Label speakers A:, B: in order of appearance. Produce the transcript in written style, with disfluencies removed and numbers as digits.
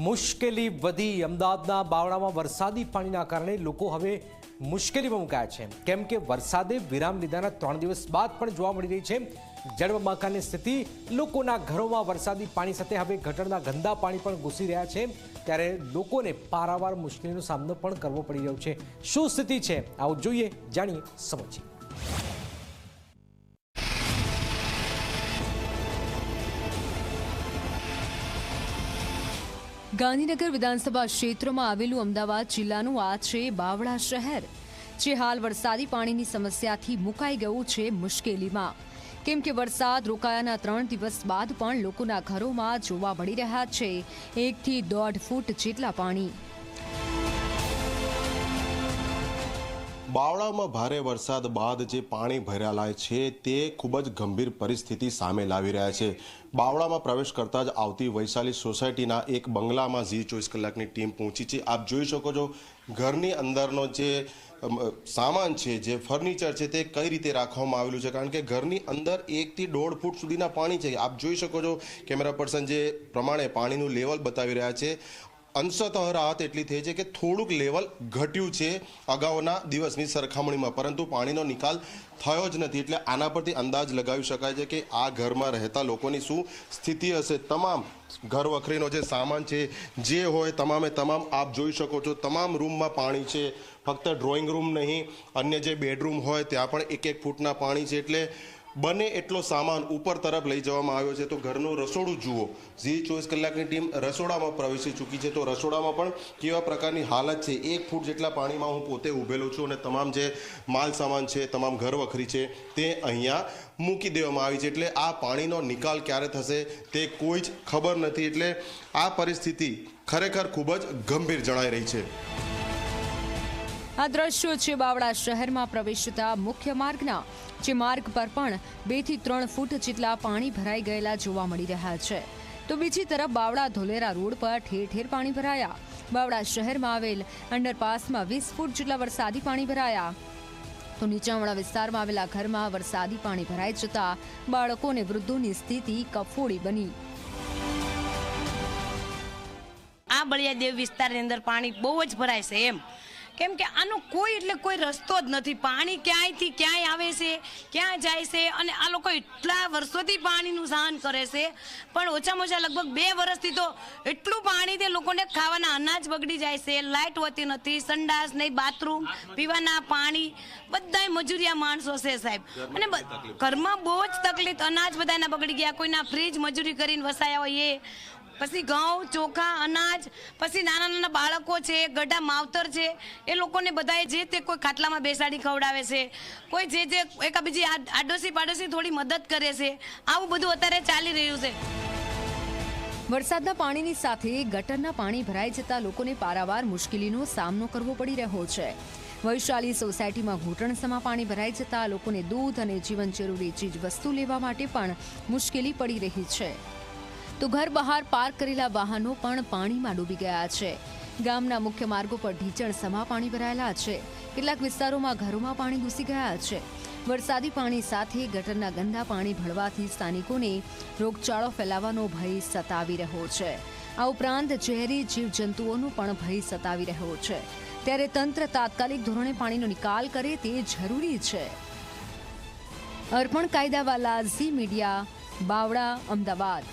A: મુશ્કેલી વધી અમદાવાદના બાવળામાં વરસાદી પાણીના કારણે લોકો હવે મુશ્કેલીમાં મુકાયા છે, કેમ કે વરસાદે વિરામ લીધાના 3 દિવસ બાદ પણ જોવા મળી રહી છે જળબંબાકારની સ્થિતિ। લોકોના ઘરોમાં વરસાદી પાણી સાથે હવે ગટરના ગંદા પાણી પણ ઘૂસી રહ્યા છે, ત્યારે લોકોને પારાવાર મુશ્કેલીનો સામનો પણ કરવો પડી રહ્યો છે। શું સ્થિતિ છે, આવું જોઈએ, જાણીએ, સમજીએ।
B: ગાંધીનગર વિધાનસભા ક્ષેત્રમાં આવેલું અમદાવાદ જિલ્લાનું આ છે બાવળા શહેર, જે હાલ વરસાદી પાણીની સમસ્યાથી મુકાઈ ગયું છે મુશ્કેલીમાં, કેમ કે વરસાદ રોકાયાના 3 દિવસ બાદ પણ લોકોના ઘરોમાં જોવા મળી રહ્યા છે 1 થી 1.5 ફૂટ જેટલા પાણી।
C: બાવળામાં ભારે વરસાદ બાદ જે પાણી ભરાયેલા છે તે ખૂબ જ ગંભીર પરિસ્થિતિ સામે લાવી રહ્યા છે। બાવળામાં પ્રવેશ કરતા જ આવતી વૈશાલી સોસાયટીના એક બંગલામાં ઝી 24 કલાકની ટીમ પહોંચી છે। આપ જોઈ શકો છો ઘરની અંદરનો જે સામાન છે, જે ફર્નિચર છે, તે કઈ રીતે રાખવામાં આવેલું છે, કારણ કે ઘરની અંદર 1 થી 1.5 ફૂટ સુધીના પાણી છે। આપ જોઈ શકો છો કેમેરા પર્સન જે પ્રમાણે પાણીનું લેવલ બતાવી રહ્યા છે, અંશતઃ રાહત એટલી થઈ છે કે થોડુંક લેવલ ઘટ્યું છે અગાઉના દિવસની સરખામણીમાં, પરંતુ પાણીનો નિકાલ થયો જ નથી। એટલે આના પરથી અંદાજ લગાવી શકાય છે કે આ ઘરમાં રહેતા લોકોની શું સ્થિતિ હશે। તમામ ઘર વખરીનો જે સામાન છે, જે હોય તમામે તમામ આપ જોઈ શકો છો, તમામ રૂમમાં પાણી છે। ફક્ત ડ્રોઈંગ રૂમ નહીં, અન્ય જે બેડરૂમ હોય ત્યાં પણ 1-1 ફૂટના પાણી છે। એટલે બને એટલો સામાન ઉપર તરફ લઈ જવામાં આવ્યો છે। તો ઘરનું રસોડું જુઓ, ઝી 24 કલાકની ટીમ રસોડામાં પ્રવેશી ચૂકી છે, તો રસોડામાં પણ કેવા પ્રકારની હાલત છે। 1 ફૂટ જેટલા પાણીમાં હું પોતે ઊભેલો છું અને તમામ જે માલ સામાન છે, તમામ ઘર વખરી છે, તે અહીંયા મૂકી દેવામાં આવી છે। એટલે આ પાણીનો નિકાલ ક્યારે થશે તે કોઈ જ ખબર નથી। એટલે આ પરિસ્થિતિ ખરેખર ખૂબ જ ગંભીર જણાઈ રહી છે।
B: આ દ્રશ્યો છે બાવળા શહેરમાં પ્રવેશતા મુખ્ય માર્ગના, જે માર્ગ પર પણ 2 થી 3 ફૂટ જેટલા પાણી ભરાઈ ગયેલા જોવા મળી રહ્યા છે। તો બીજી તરફ બાવળા ધોલેરા રોડ પર ઠેર ઠેર પાણી ભરાયા। બાવળા શહેરમાં આવેલ અંડરપાસમાં 20 ફૂટ જેટલા વરસાદી પાણી ભરાયા। તો નીચાણવાળા વિસ્તારમાં આવેલા ઘરમાં વરસાદી પાણી ભરાઈ જતા બાળકો અને વૃદ્ધોની સ્થિતિ કફોડી બની।
D: આ બળિયાદેવ વિસ્તારની અંદર પાણી બહુ જ ભરાય છે એમ, કેમ કે આનો કોઈ એટલે કોઈ રસ્તો જ નથી। પાણી ક્યાંયથી ક્યાંય આવે છે, ક્યાં જાય છે, અને આ લોકો એટલા વર્ષોથી પાણીનું સહન કરે છે, પણ ઓછામાં ઓછા લગભગ 2 વર્ષથી તો એટલું પાણી તે લોકોને ખાવાના અનાજ બગડી જાય છે, લાઇટ હોતી નથી, સંડાસ નહીં, બાથરૂમ, પીવાના પાણી, બધાય મજૂરિયા માણસો છે સાહેબ, અને ઘરમાં બહુ જ તકલીફ, અનાજ બધાના બગડી ગયા, કોઈના ફ્રીજ મજૂરી કરીને વસાયા હોય એ, પછી ઘઉં, ચોખા, અનાજ, પછી નાના નાના બાળકો છે, ગઢા માવતર છે, એ લોકોને બધાએ જે તે કોઈ ખાટલામાં બેસાડી ખવડાવે છે, કોઈ જે એકાબીજી આડોશી પાડોશી થોડી મદદ કરે છે। આવું બધું અત્યારે ચાલી રહ્યું છે।
B: વરસાદના પાણીની સાથે ગટરના પાણી ભરાઈ જતા લોકોને પારાવાર મુશ્કેલીનો સામનો કરવો પડી રહ્યો છે। વૈશાલી સોસાયટીમાં ઘૂંટણસમા પાણી ભરાઈ જતા લોકોને દૂધ અને જીવન જરૂરી ચીજ વસ્તુ લેવા માટે પણ મુશ્કેલી પડી રહી છે। તો ઘર બહાર પાર્ક કરેલા વાહનો પણ પાણીમાં ડૂબી ગયા છે। ગામના મુખ્ય માર્ગો પર ઢીચણસમા પાણી ભરાયેલા છે। કેટલાક વિસ્તારોમાં ઘરોમાં પાણી ઘૂસી ગયા છે। વરસાદી પાણી સાથે ગટરના ગંદા પાણી ભળવાથી સ્થાનિકોને રોગચાળો ફેલાવાનો ભય સતાવી રહ્યો છે। આ ઉપરાંત ઝેરી જીવજંતુઓનો પણ ભય સતાવી રહ્યો છે, ત્યારે તંત્ર તાત્કાલિક ધોરણે પાણીનો નિકાલ કરે તે જરૂરી છે। અર્પણ કાયદાવાલા, ઝી મીડિયા, બાવળા, અમદાવાદ।